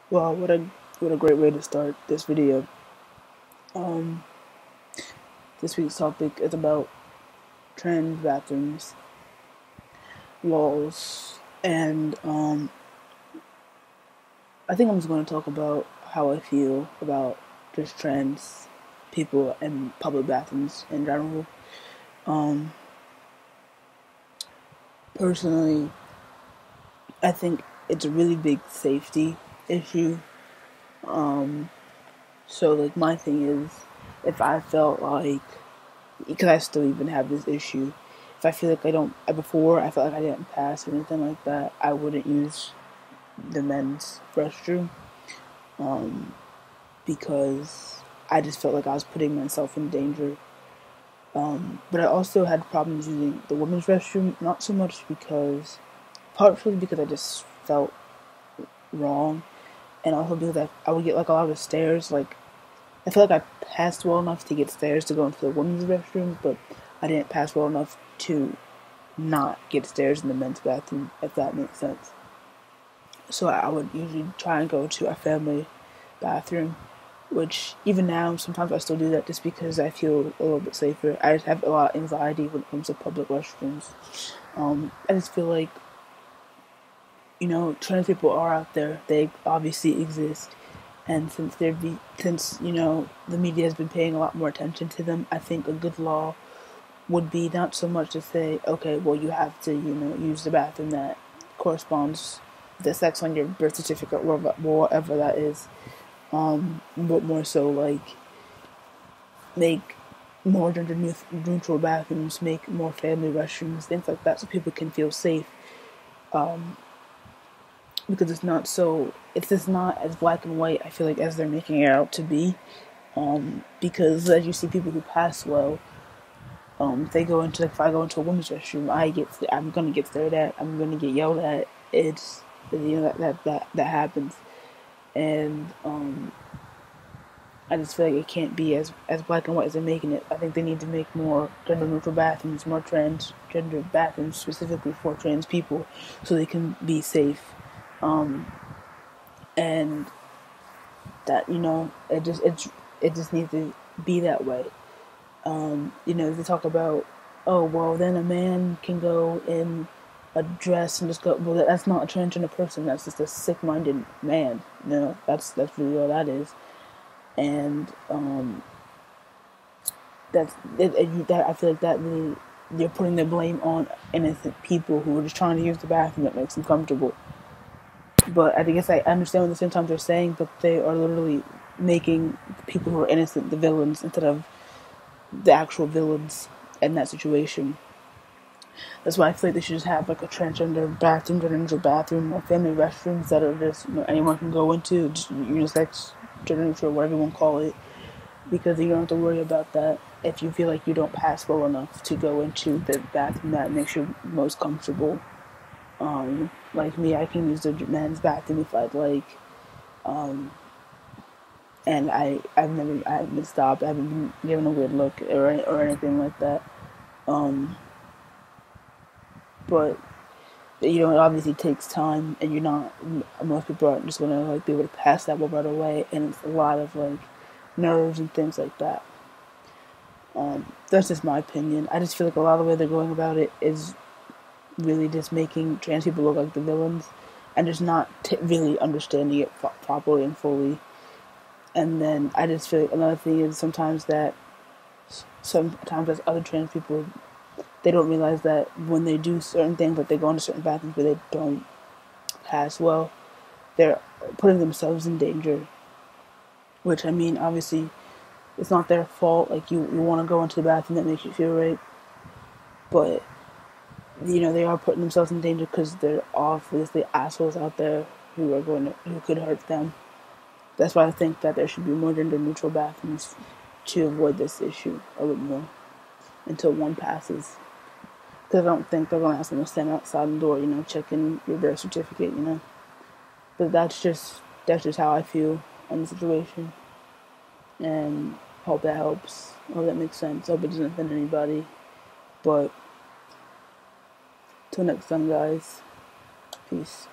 Wow, what a great way to start this video. Um, this week's topic is about trans bathrooms, laws, and I think I'm just going to talk about how I feel about just trans people and public bathrooms in general. Um, Personally, I think it's a really big safety issue. Um, so like my thing is, if I felt like because I still even have this issue. If I feel like before I felt like I didn't pass or anything like that, I wouldn't use the men's restroom, um, because I just felt like I was putting myself in danger. But I also had problems using the women's restroom, not so much partially because I just felt wrong, and also because I would get like a lot of stairs. Like I feel like I passed well enough to get stairs to go into the women's restroom, but I didn't pass well enough to not get stairs in the men's bathroom, if that makes sense. So I would usually try and go to a family bathroom, which even now sometimes I still do that just because I feel a little bit safer. I just have a lot of anxiety when it comes to public restrooms. I just feel like trans people are out there. They obviously exist, and since the media has been paying a lot more attention to them, I think a good law would be not so much to say, okay, well, you have to, use the bathroom that corresponds the sex on your birth certificate, or whatever that is, but more so like make more gender neutral bathrooms, make more family restrooms, things like that, so people can feel safe. Because it's just not as black and white, I feel like, as they're making it out to be. Because as you see people who pass well, if I go into a women's restroom, I'm gonna get stared at. I'm gonna get yelled at. It's that happens, and I just feel like it can't be as black and white as they're making it. I think they need to make more gender neutral bathrooms, more transgender bathrooms specifically for trans people, so they can be safe, and that it just needs to be that way. They talk about, oh, well, then a man can go in a dress and just go. Well, that's not a transgender person. That's just a sick-minded man. That's really all that is. And I feel like that really, you're putting the blame on innocent people who are just trying to use the bathroom that makes them comfortable. But I guess I understand what the same time they're saying, but they are literally making people who are innocent the villains instead of the actual villains in that situation. That's why I feel like they should just have like a transgender bathroom, gender bathroom, or family restrooms that are just anyone can go into, just unisex, gender neutral, whatever you want to call it, because you don't have to worry about that if you feel like you don't pass well enough to go into the bathroom that makes you most comfortable. Like me, I can use the men's bathroom if I'd like. And I haven't been stopped. I haven't been given a weird look or anything like that. But it obviously takes time, and most people aren't just gonna like be able to pass that one right away, and it's a lot of like nerves and things like that. That's just my opinion. I just feel like a lot of the way they're going about it is really just making trans people look like the villains, and just not really understanding it properly and fully. And then I just feel like another thing is sometimes as other trans people, they don't realize that when they do certain things, like they go into certain bathrooms where they don't pass well, they're putting themselves in danger. Which, I mean, obviously, it's not their fault. Like, you want to go into the bathroom that makes you feel right, but they are putting themselves in danger because there are obviously assholes out there who could hurt them. That's why I think that there should be more gender neutral bathrooms to avoid this issue a little more until one passes. Because I don't think they're going to have someone stand outside the door, checking your birth certificate, But that's just how I feel on the situation. And hope that helps. Hope that makes sense. Hope it doesn't offend anybody. But till next time, guys. Peace.